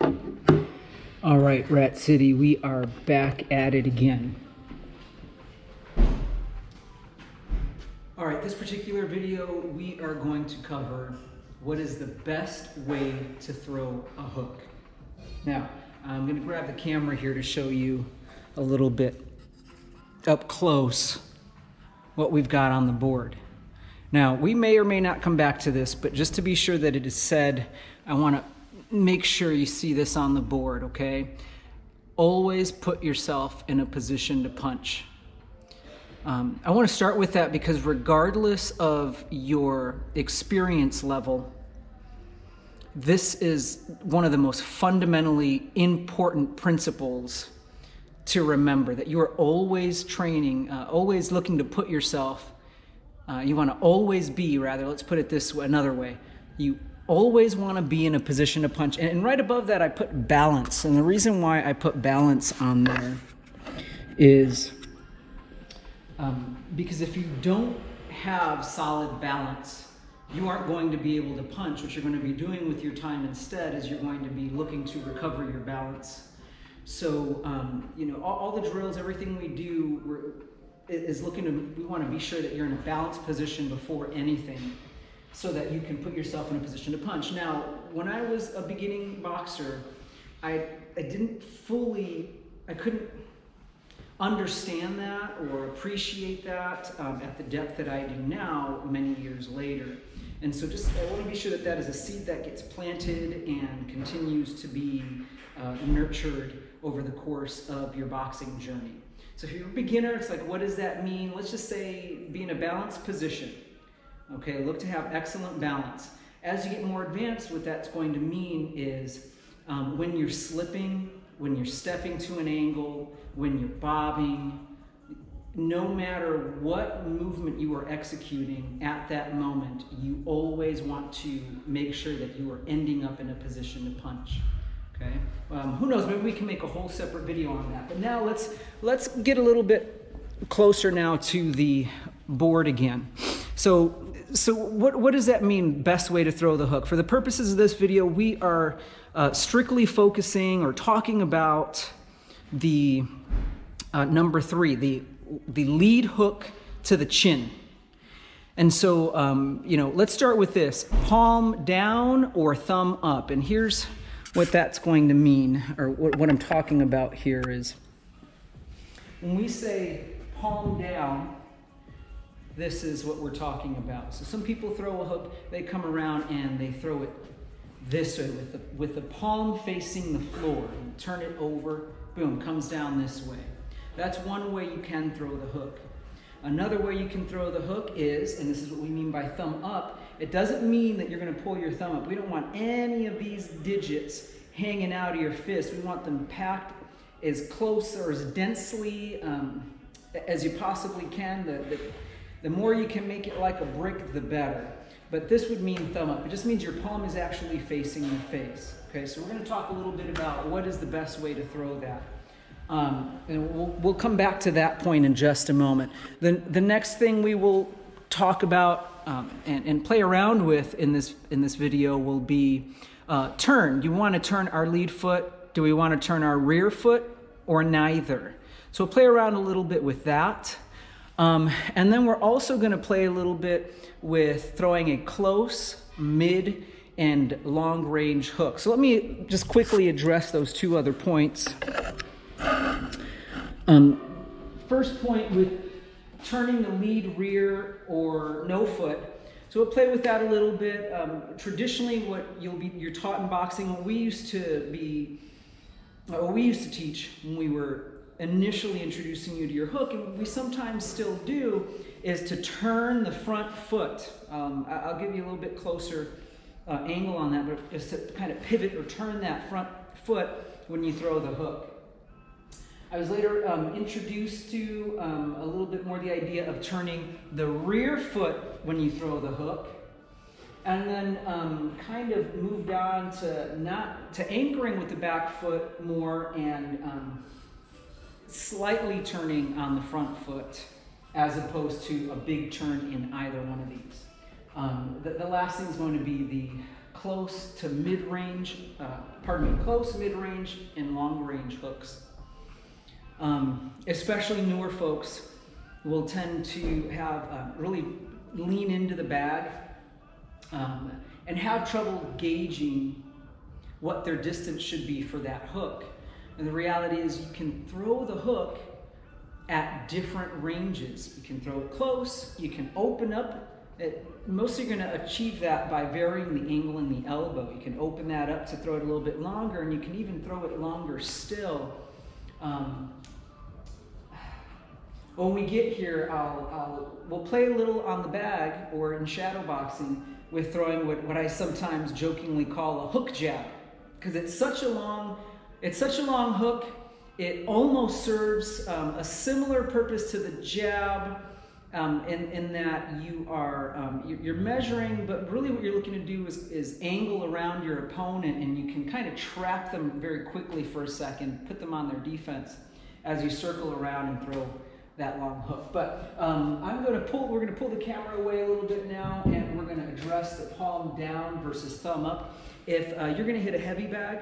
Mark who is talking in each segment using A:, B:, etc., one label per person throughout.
A: All right, Rat City, we are back at it again. All right, this particular video, we are going to cover what is the best way to throw a hook. Now, I'm going to grab the camera here to show you a little bit up close what we've got on the board. Now, we may or may not come back to this, but just to be sure that it is said, I want to make sure you see this on the board, okay? Always put yourself in a position to punch. I want to start with that because regardless of your experience level, this is one of the most fundamentally important principles to remember, that you are always training, always looking to put yourself, you want to always be, rather, let's put it this way, another way. You always want to be in a position to punch. And right above that, I put balance. And the reason why I put balance on there is because if you don't have solid balance, you aren't going to be able to punch. What you're going to be doing with your time instead is you're going to be looking to recover your balance. So, you know, all the drills, everything we do is we want to be sure that you're in a balanced position before anything so that you can put yourself in a position to punch. Now, when I was a beginning boxer, I couldn't understand that or appreciate that at the depth that I do now many years later. And so I want to be sure that that is a seed that gets planted and continues to be nurtured over the course of your boxing journey. So if you're a beginner, it's like, what does that mean? Let's just say be in a balanced position. Okay, look to have excellent balance. As you get more advanced, what that's going to mean is when you're slipping, when you're stepping to an angle, when you're bobbing, no matter what movement you are executing at that moment, you always want to make sure that you are ending up in a position to punch. Okay? Who knows? Maybe we can make a whole separate video on that. But now let's get a little bit closer now to the board again. So what does that mean? Best way to throw the hook? For the purposes of this video, we are strictly focusing or talking about the number 3, the lead hook to the chin. And so, you know, let's start with this: palm down or thumb up. And here's what that's going to mean, or what I'm talking about here is when we say palm down, this is what we're talking about. So some people throw a hook, they come around and they throw it this way with the palm facing the floor. And turn it over, boom, comes down this way. That's one way you can throw the hook. Another way you can throw the hook is, and this is what we mean by thumb up, it doesn't mean that you're going to pull your thumb up. We don't want any of these digits hanging out of your fist. We want them packed as close or as densely as you possibly can. The more you can make it like a brick, the better. But this would mean thumb up. It just means your palm is actually facing your face. Okay, so we're going to talk a little bit about what is the best way to throw that. And we'll come back to that point in just a moment. The next thing we will talk about and play around with in this video will be turn. Do you want to turn our lead foot? Do we want to turn our rear foot, or neither? So play around a little bit with that. And then we're also going to play a little bit with throwing a close, mid, and long range hook. So let me just quickly address those 2 other points. First point with turning the lead, rear, or no foot. So we'll play with that a little bit. Traditionally, what you're taught in boxing, what we used to teach when we were initially introducing you to your hook, and we sometimes still do, is to turn the front foot. I'll give you a little bit closer angle on that, but just to kind of pivot or turn that front foot when you throw the hook. I was later introduced to a little bit more the idea of turning the rear foot when you throw the hook, and then kind of moved on to anchoring with the back foot more and slightly turning on the front foot as opposed to a big turn in either one of these. The last thing is going to be the close to mid-range, close, mid-range, and long-range hooks. Especially newer folks will tend to have really lean into the bag and have trouble gauging what their distance should be for that hook. And the reality is you can throw the hook at different ranges. You can throw it close, you can open up. Mostly you're going to achieve that by varying the angle in the elbow. You can open that up to throw it a little bit longer, and you can even throw it longer still. When we get here, we'll play a little on the bag or in shadow boxing with throwing what I sometimes jokingly call a hook jab, because it's such a long hook. It almost serves a similar purpose to the jab. In that you are you're measuring, but really what you're looking to do is angle around your opponent, and you can kind of trap them very quickly for a second, put them on their defense as you circle around and throw that long hook. But we're going to pull the camera away a little bit now, and we're going to address the palm down versus thumb up. If you're going to hit a heavy bag,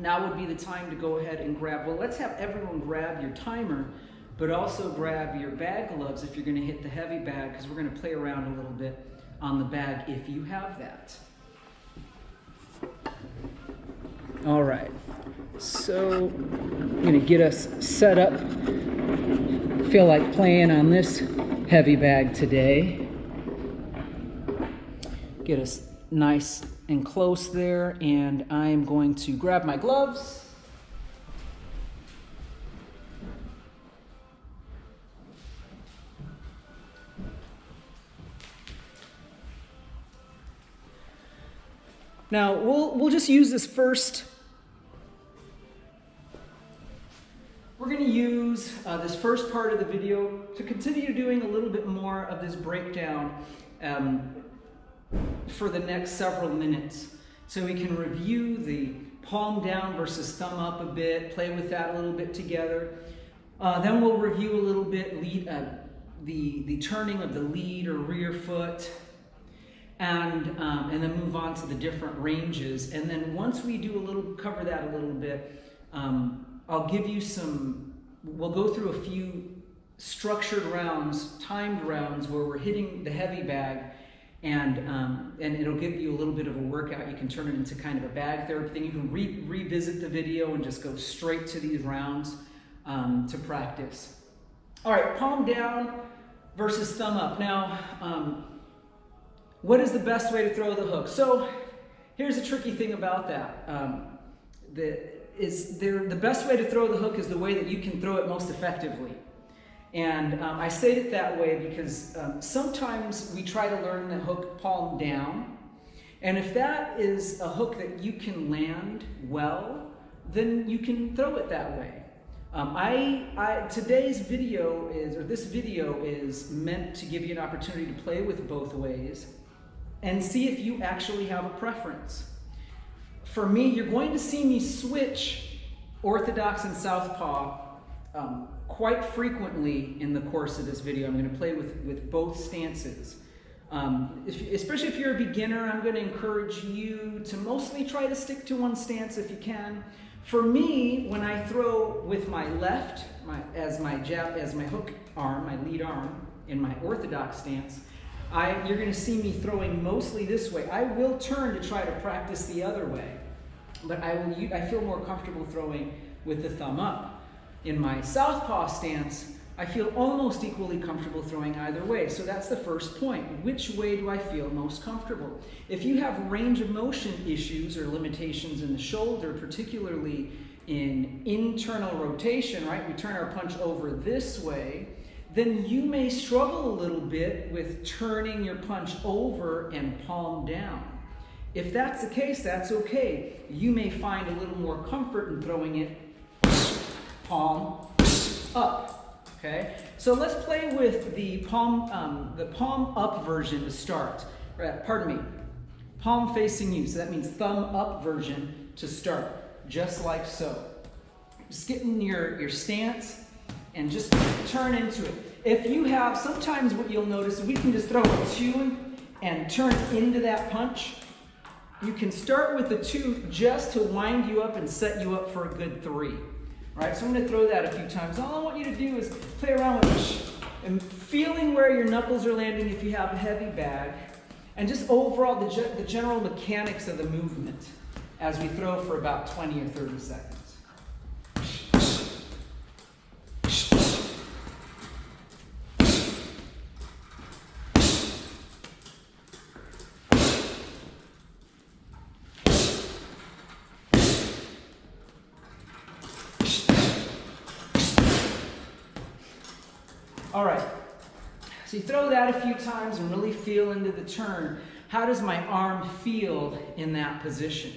A: now would be the time to go ahead and grab. Well, let's have everyone grab your timer, but also grab your bag gloves if you're going to hit the heavy bag, because we're going to play around a little bit on the bag if you have that. All right, so I'm going to get us set up. Feel like playing on this heavy bag today. Get us nice and close there, and I'm going to grab my gloves. Now, we'll just use this first. We're going to use this first part of the video to continue doing a little bit more of this breakdown for the next several minutes. So we can review the palm down versus thumb up a bit, play with that a little bit together. Then we'll review a little bit the turning of the lead or rear foot. And then move on to the different ranges. And then once we cover that a little bit, I'll give you we'll go through a few structured rounds, timed rounds, where we're hitting the heavy bag, and it'll give you a little bit of a workout. You can turn it into kind of a bag therapy thing. You can revisit the video and just go straight to these rounds to practice. All right, palm down versus thumb up. Now, what is the best way to throw the hook? So here's the tricky thing about that. The best way to throw the hook is the way that you can throw it most effectively. And I say it that way because sometimes we try to learn the hook palm down. And if that is a hook that you can land well, then you can throw it that way. This video is meant to give you an opportunity to play with both ways and see if you actually have a preference. For me, you're going to see me switch orthodox and southpaw quite frequently in the course of this video. I'm going to play with both stances. Especially if you're a beginner, I'm going to encourage you to mostly try to stick to one stance if you can. For me, when I throw with my left, as my hook arm, my lead arm, in my orthodox stance, you're going to see me throwing mostly this way. I will turn to try to practice the other way, but I feel more comfortable throwing with the thumb up. In my southpaw stance, I feel almost equally comfortable throwing either way. So that's the first point. Which way do I feel most comfortable? If you have range of motion issues or limitations in the shoulder, particularly in internal rotation, right? We turn our punch over this way, then you may struggle a little bit with turning your punch over and palm down. If that's the case, that's okay. You may find a little more comfort in throwing it palm up, okay? So let's play with the palm up version to start. Pardon me, palm facing you, so that means thumb up version to start, just like so. Just get in your stance and just turn into it. If you have, sometimes what you'll notice is we can just throw a tune and turn into that punch. you can start with the 2 just to wind you up and set you up for a good 3. All right, so I'm going to throw that a few times. All I want you to do is play around with and feeling where your knuckles are landing if you have a heavy bag, and just overall the general mechanics of the movement as we throw for about 20 or 30 seconds. All right, so you throw that a few times and really feel into the turn. How does my arm feel in that position?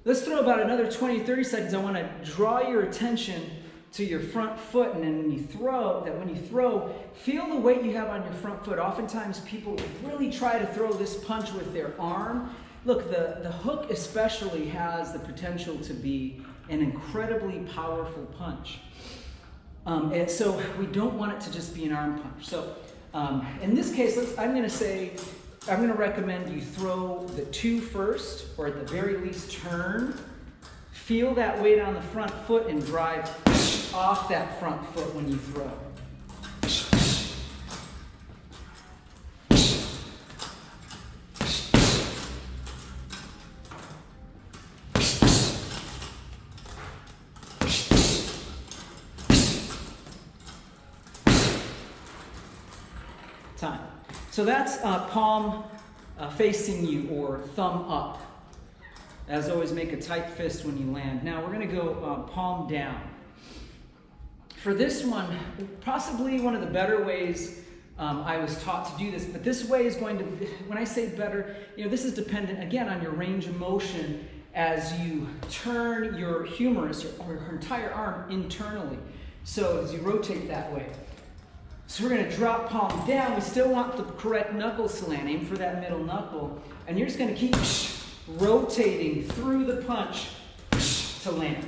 A: Let's throw about another 20, 30 seconds. I want to draw your attention to your front foot, and then when you throw, feel the weight you have on your front foot. Oftentimes people really try to throw this punch with their arm. Look, the hook especially has the potential to be an incredibly powerful punch. And so we don't want it to just be an arm punch. So in this case, I'm going to recommend you throw the 2 first, or at the very least turn. Feel that weight on the front foot and drive off that front foot when you throw. Time. So that's palm facing you, or thumb up. As always, make a tight fist when you land. Now we're going to go palm down. For this one, possibly one of the better ways I was taught to do this, but this way is going to, when I say better, this is dependent again on your range of motion as you turn your humerus or your entire arm internally. So as you rotate that way. So we're going to drop palm down. We still want the correct knuckles to land. Aim for that middle knuckle. And you're just going to keep rotating through the punch to land.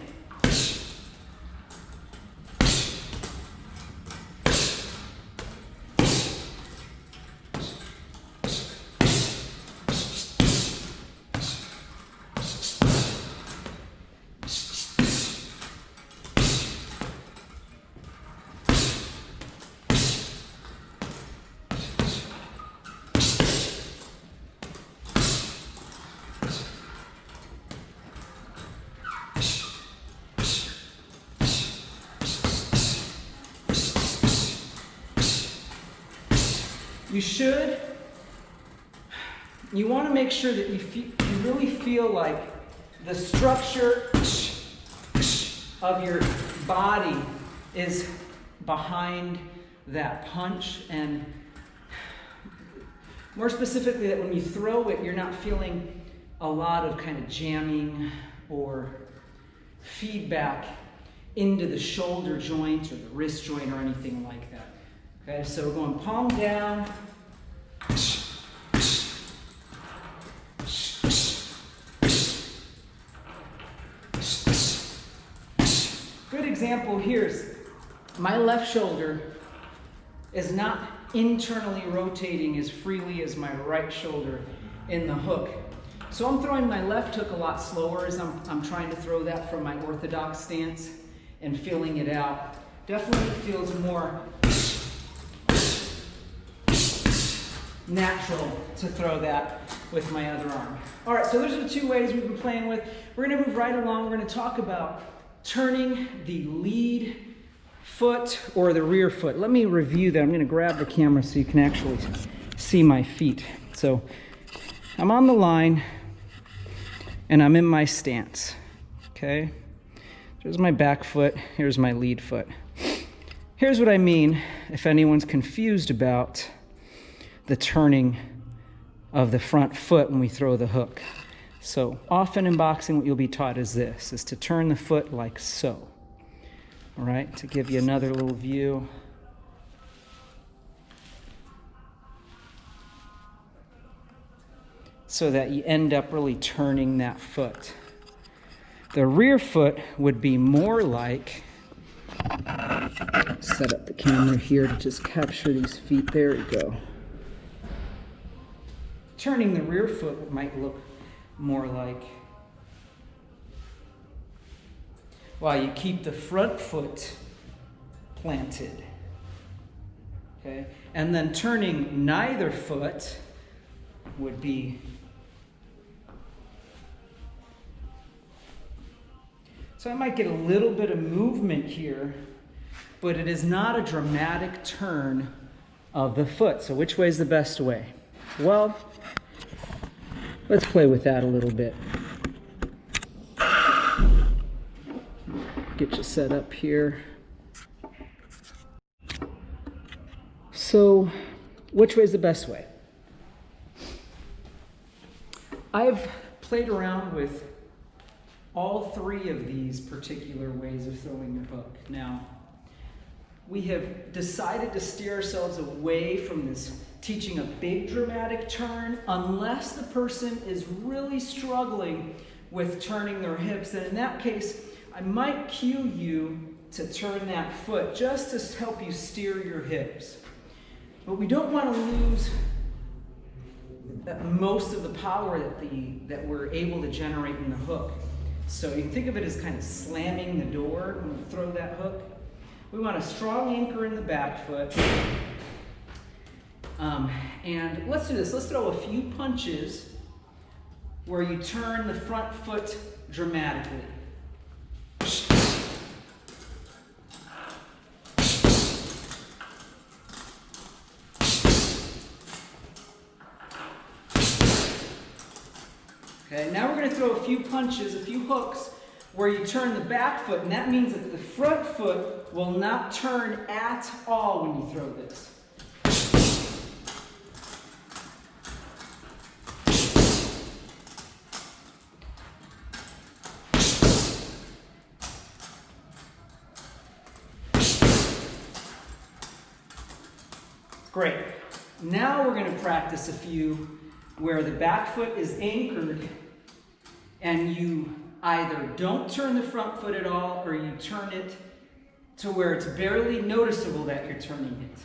A: You want to make sure that you really feel like the structure of your body is behind that punch, and more specifically that when you throw it, you're not feeling a lot of kind of jamming or feedback into the shoulder joint or the wrist joint or anything like that. Okay, so we're going palm down. Good example here is my left shoulder is not internally rotating as freely as my right shoulder in the hook. So I'm throwing my left hook a lot slower as I'm trying to throw that from my orthodox stance and feeling it out. Definitely feels more natural to throw that with my other arm. All right, so those are the 2 ways we've been playing with. We're going to move right along. We're going to talk about turning the lead foot or the rear foot. Let me review that. I'm going to grab the camera so you can actually see my feet. So I'm on the line and I'm in my stance. Okay? There's my back foot. Here's my lead foot. Here's what I mean if anyone's confused about the turning of the front foot when we throw the hook. So often in boxing, what you'll be taught is this, is to turn the foot like so. All right, to give you another little view. So that you end up really turning that foot. The rear foot would be more like, set up the camera here to just capture these feet. There we go. Turning the rear foot might look more like, while you keep the front foot planted. Okay? And then turning neither foot would be, so I might get a little bit of movement here, but it is not a dramatic turn of the foot. So which way is the best way? Well, let's play with that a little bit. Get you set up here. So, which way is the best way? I've played around with all three of these particular ways of throwing the hook. Now, we have decided to steer ourselves away from this teaching a big dramatic turn unless the person is really struggling with turning their hips. And in that case, I might cue you to turn that foot just to help you steer your hips. But we don't want to lose most of the power that we're able to generate in the hook. So you can think of it as kind of slamming the door when we throw that hook. We want a strong anchor in the back foot. And let's do this. Let's throw a few punches where you turn the front foot dramatically. Okay, now we're going to throw a few punches, a few hooks, where you turn the back foot, and that means that the front foot will not turn at all when you throw this. Great. Now we're going to practice a few where the back foot is anchored and you either don't turn the front foot at all or you turn it to where it's barely noticeable that you're turning it.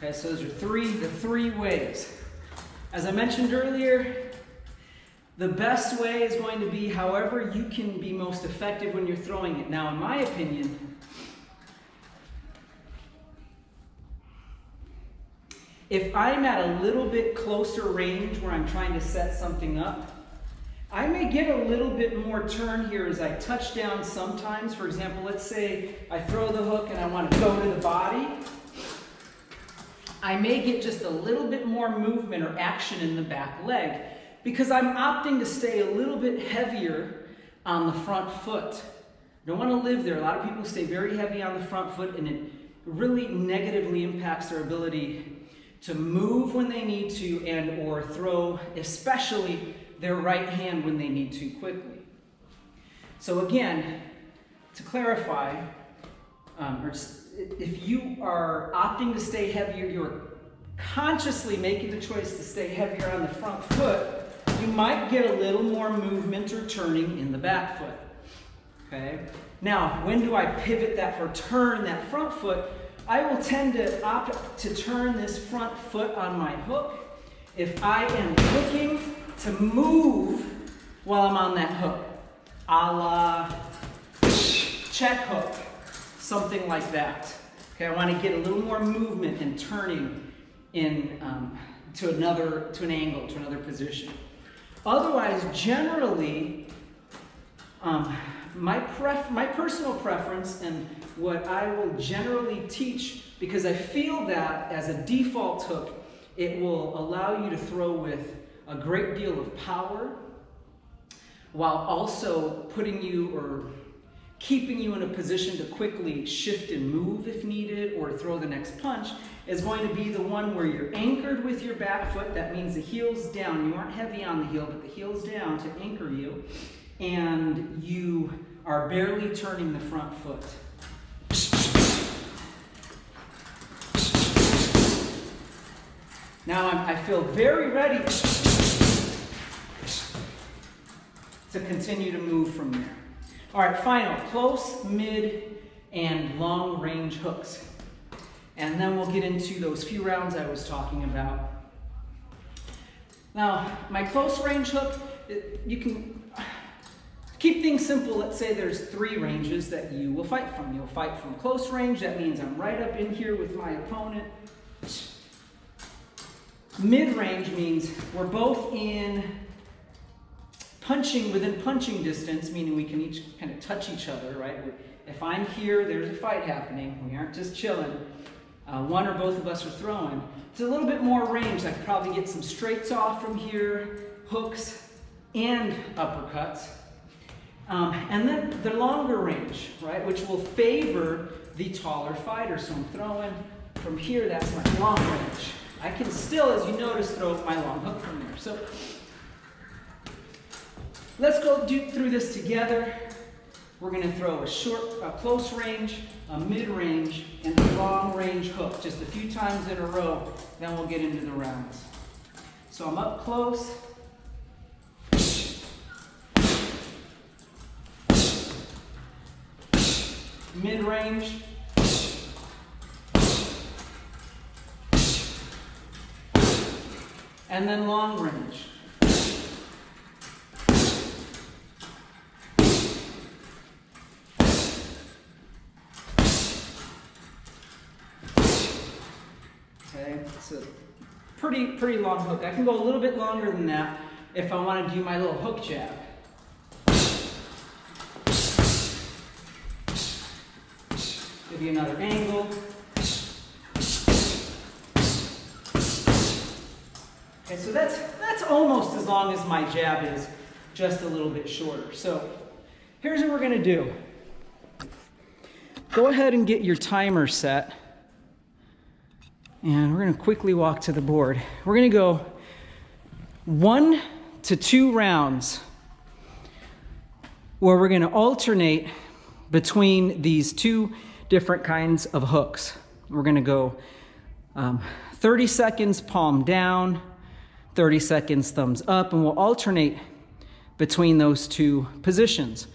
A: Okay, so those are the three ways. As I mentioned earlier, the best way is going to be however you can be most effective when you're throwing it. Now, in my opinion, if I'm at a little bit closer range where I'm trying to set something up, I may get a little bit more turn here as I touch down sometimes. For example, let's say I throw the hook and I want to go to the body. I may get just a little bit more movement or action in the back leg because I'm opting to stay a little bit heavier on the front foot. I don't want to live there. A lot of people stay very heavy on the front foot and it really negatively impacts their ability to move when they need to and or throw, especially their right hand when they need to quickly. So again, to clarify, if you are opting to stay heavier, you're consciously making the choice to stay heavier on the front foot, you might get a little more movement or turning in the back foot. Okay? Now, when do I pivot that or turn that front foot? I will tend to opt to turn this front foot on my hook if I am looking to move while I'm on that hook. A la check hook. Something like that. Okay, I want to get a little more movement and turning in to an angle, to another position. Otherwise, generally, my personal preference and what I will generally teach, because I feel that as a default hook, it will allow you to throw with a great deal of power, while also putting you or keeping you in a position to quickly shift and move if needed or throw the next punch, is going to be the one where you're anchored with your back foot. That means the heel's down. You aren't heavy on the heel, but the heel's down to anchor you. And you are barely turning the front foot. Now I feel very ready to continue to move from there. All right, final, close, mid, and long range hooks. And then we'll get into those few rounds I was talking about. Now, my close range hook, you can keep things simple. Let's say there's 3 ranges that you will fight from. You'll fight from close range. That means I'm right up in here with my opponent. Mid-range means we're both in within punching distance, meaning we can each kind of touch each other, right? If I'm here, there's a fight happening. We aren't just chilling. One or both of us are throwing. It's a little bit more range. I could probably get some straights off from here, hooks and uppercuts. And then the longer range, right, which will favor the taller fighter. So I'm throwing from here, that's my long range. I can still, as you notice, throw my long hook from there. So let's go through this together. We're going to throw a close range, a mid-range, and a long-range hook just a few times in a row. Then we'll get into the rounds. So I'm up close. Mid-range. And then long range. Okay, it's a pretty long hook. I can go a little bit longer than that if I want to do my little hook jab. Give you another angle. Okay, so that's almost as long as my jab is, just a little bit shorter. So here's what we're going to do. Go ahead and get your timer set. And we're going to quickly walk to the board. We're going to go 1 to 2 rounds where we're going to alternate between these 2 different kinds of hooks. We're going to go 30 seconds palm down, 30 seconds thumbs up, and we'll alternate between those 2 positions.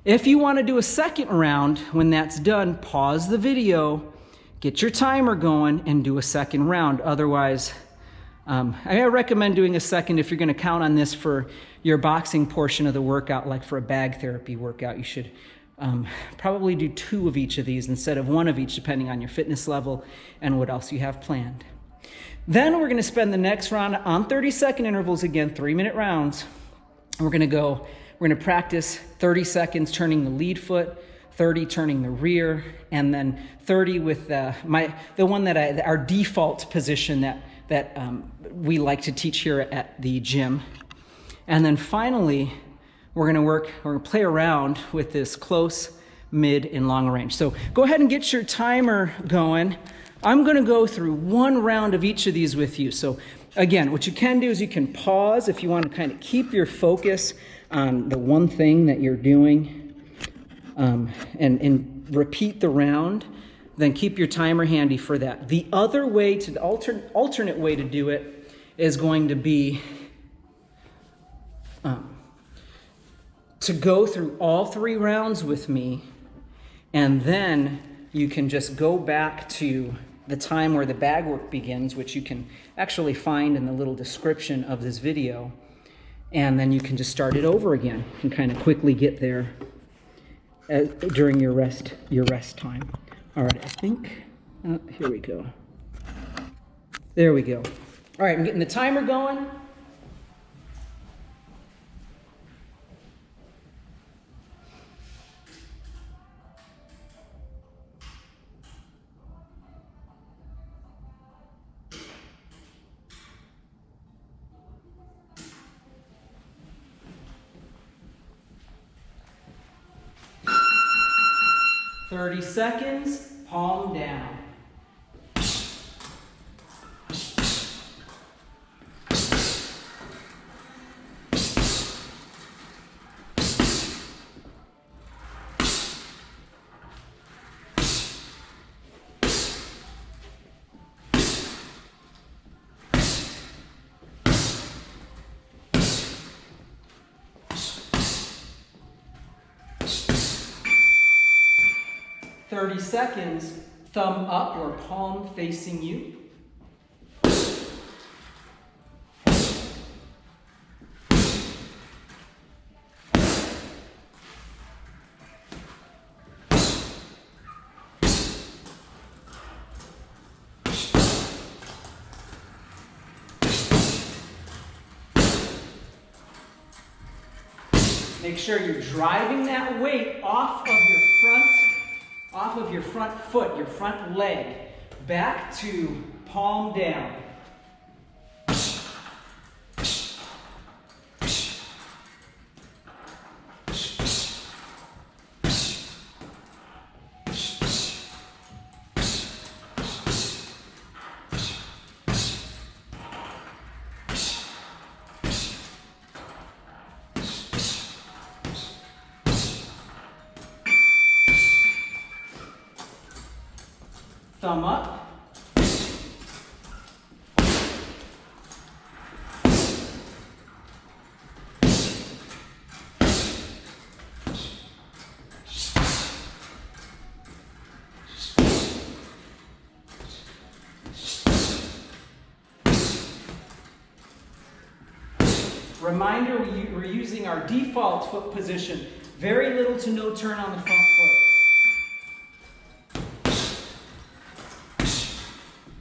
A: If you want to do a second round, when that's done, pause the video, get your timer going, and do a second round. Otherwise, I recommend doing a second if you're going to count on this for your boxing portion of the workout, like for a bag therapy workout. You should probably do 2 of each of these instead of 1 of each, depending on your fitness level and what else you have planned. Then we're going to spend the next round on 30-second intervals again, 3-minute rounds. We're going to practice 30 seconds turning the lead foot, 30 turning the rear, and then 30 with the one that our default position that we like to teach here at the gym. And then finally, we're going to play around with this close, mid, and long range. So go ahead and get your timer going. I'm going to go through 1 round of each of these with you. So again, what you can do is you can pause if you want to kind of keep your focus on the one thing that you're doing, and repeat the round. Then keep your timer handy for that. The other way to alternate way to do it is going to be to go through all 3 rounds with me, and then you can just go back to the time where the bag work begins, which you can actually find in the little description of this video, and then you can just start it over again. You can kind of quickly get there during your rest time. All right, I think, here we go. There we go. All right, I'm getting the timer going. "30 seconds, palm down. 30 seconds, thumb up or palm facing you. Make sure you're driving that weight off of your front foot, your front leg, back to palm down. Thumb up. Reminder, we're using our default foot position. Very little to no turn on the front foot.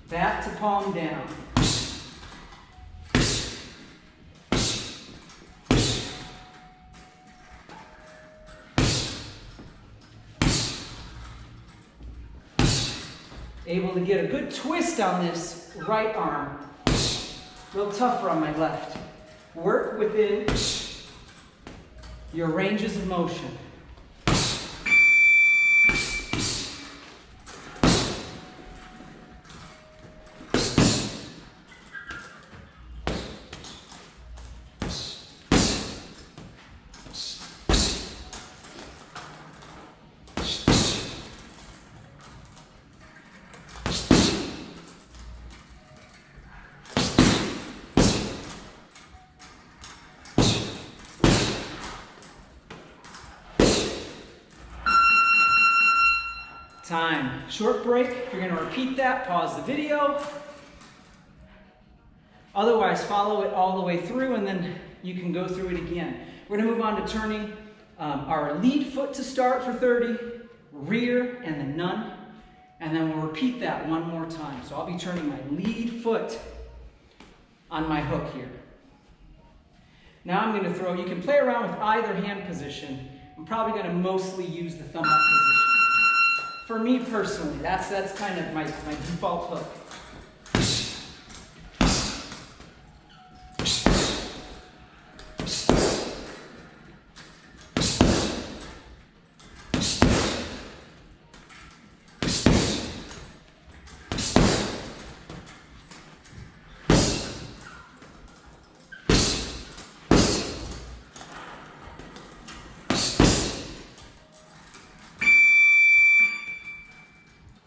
A: Back to palm down. Able to get a good twist on this right arm. A little tougher on my left. Work within your ranges of motion. Time. Short break. If you're going to repeat that, pause the video. Otherwise, follow it all the way through and then you can go through it again. We're going to move on to turning our lead foot to start for 30, rear, and then none. And then we'll repeat that one more time. So I'll be turning my lead foot on my hook here. Now I'm going to throw, you can play around with either hand position. I'm probably going to mostly use the thumb up position. For me personally, that's kind of my default hook.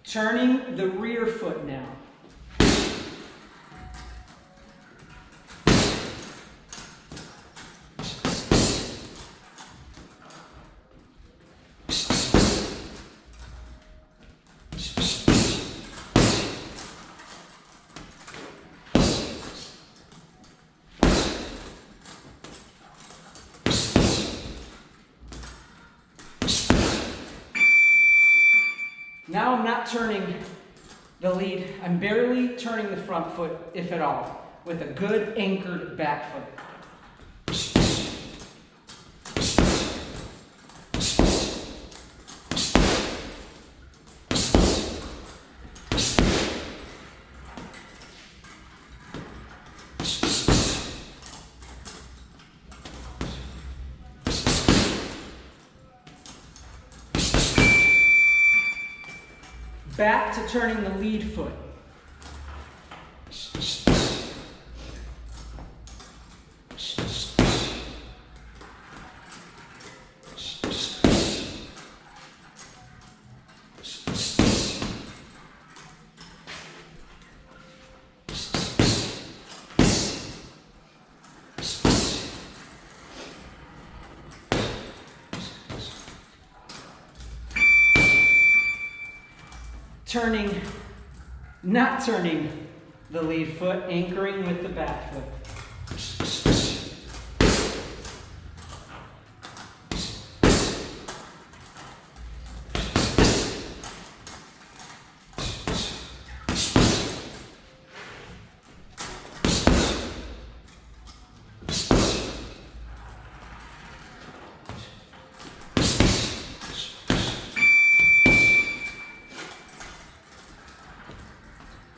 A: Turning the rear foot now. Now I'm not turning the lead, I'm barely turning the front foot, if at all, with a good anchored back foot. Back to turning the lead foot. not turning the lead foot, anchoring with the back foot.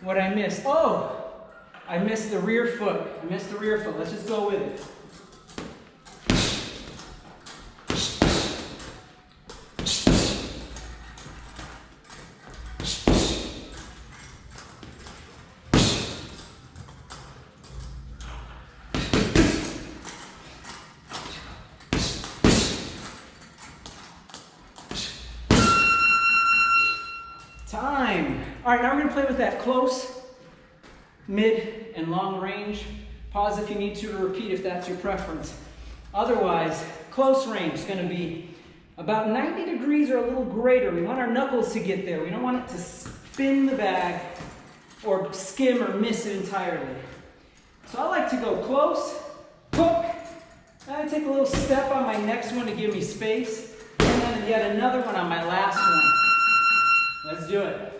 A: What I missed? Oh, I missed the rear foot. Let's just go with it. Time. All right, now we're going to play with that close, mid, and long range. Pause if you need to repeat if that's your preference. Otherwise, close range is going to be about 90 degrees or a little greater. We want our knuckles to get there. We don't want it to spin the bag or skim or miss it entirely. So I like to go close, hook, and I take a little step on my next one to give me space, and then yet another one on my last one. Let's do it.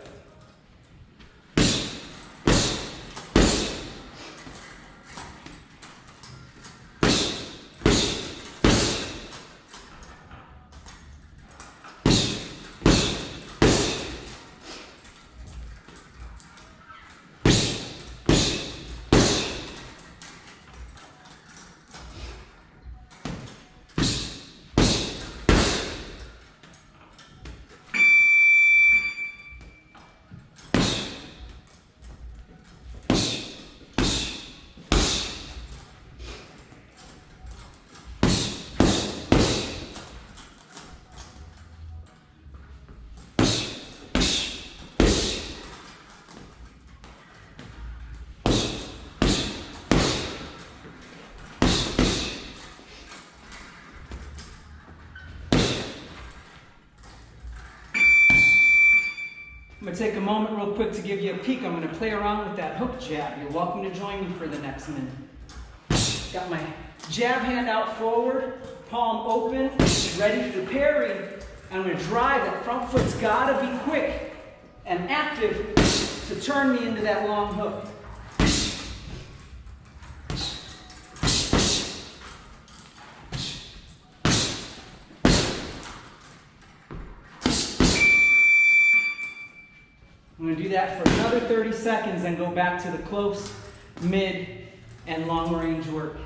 A: I'm going to take a moment real quick to give you a peek. I'm going to play around with that hook jab. You're welcome to join me for the next minute. Got my jab hand out forward, palm open, ready to parry. I'm going to drive. That front foot's got to be quick and active to turn me into that long hook. I'm going to do that for another 30 seconds and go back to the close, mid, and long range work.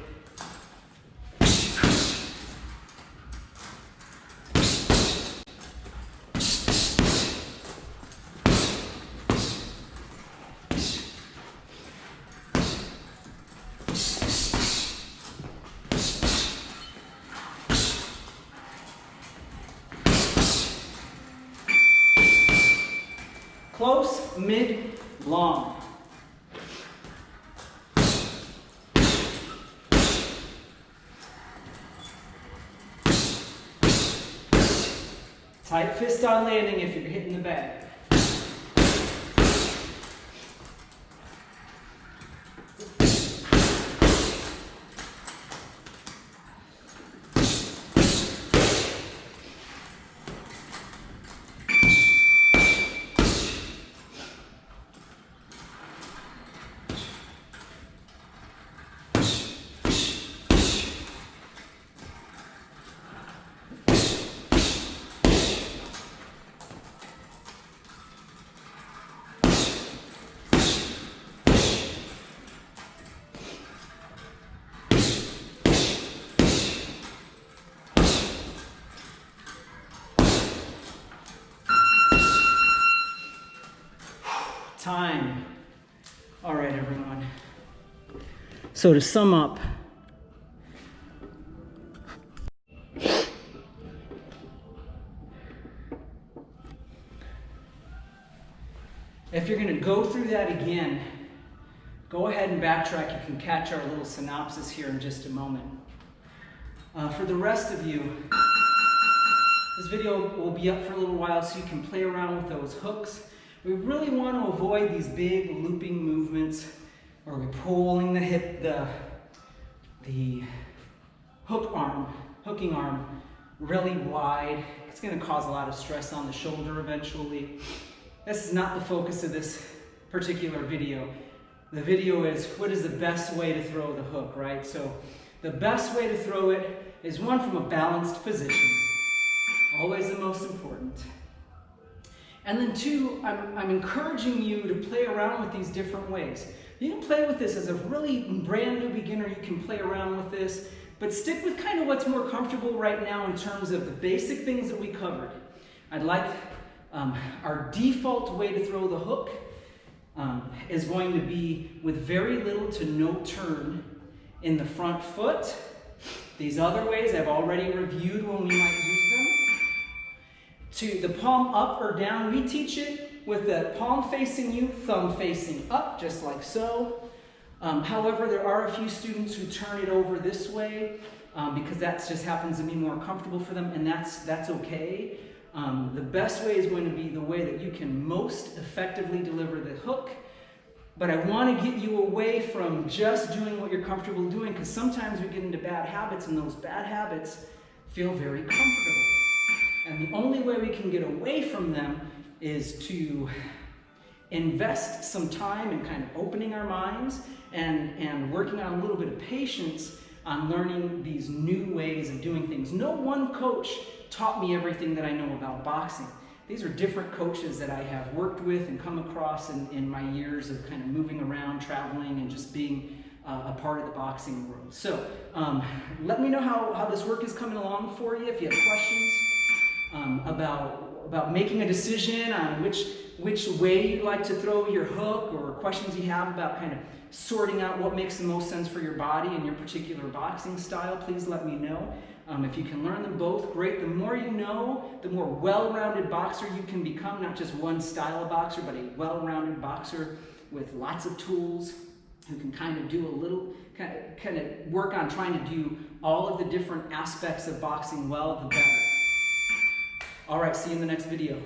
A: Close, mid, long. Tight fist on landing if you're hitting the bag. Time. All right, everyone. So to sum up, if you're going to go through that again, go ahead and backtrack. You can catch our little synopsis here in just a moment. For the rest of you, this video will be up for a little while so you can play around with those hooks. We really want to avoid these big looping movements where we're pulling the hooking arm really wide. It's going to cause a lot of stress on the shoulder eventually. This is not the focus of this particular video. The video is, what is the best way to throw the hook, right? So the best way to throw it is one, from a balanced position. Always the most important. And then two, I'm encouraging you to play around with these different ways. You can play with this as a really brand new beginner. You can play around with this, but stick with kind of what's more comfortable right now in terms of the basic things that we covered. I'd like our default way to throw the hook is going to be with very little to no turn in the front foot. These other ways I've already reviewed when we might use them. To the palm up or down, we teach it with the palm facing you, thumb facing up, just like so. However, there are a few students who turn it over this way because that just happens to be more comfortable for them, and that's okay. The best way is going to be the way that you can most effectively deliver the hook. But I want to get you away from just doing what you're comfortable doing, because sometimes we get into bad habits, and those bad habits feel very comfortable. And the only way we can get away from them is to invest some time in kind of opening our minds and working on a little bit of patience on learning these new ways of doing things. No one coach taught me everything that I know about boxing. These are different coaches that I have worked with and come across in my years of kind of moving around, traveling, and just being a part of the boxing world. So let me know how this work is coming along for you. If you have questions about making a decision on which way you'd like to throw your hook, or questions you have about kind of sorting out what makes the most sense for your body and your particular boxing style, please let me know. If you can learn them both, great. The more you know, the more well-rounded boxer you can become, not just one style of boxer, but a well-rounded boxer with lots of tools who can kind of do a little, kind of work on trying to do all of the different aspects of boxing well, the better. All right, see you in the next video.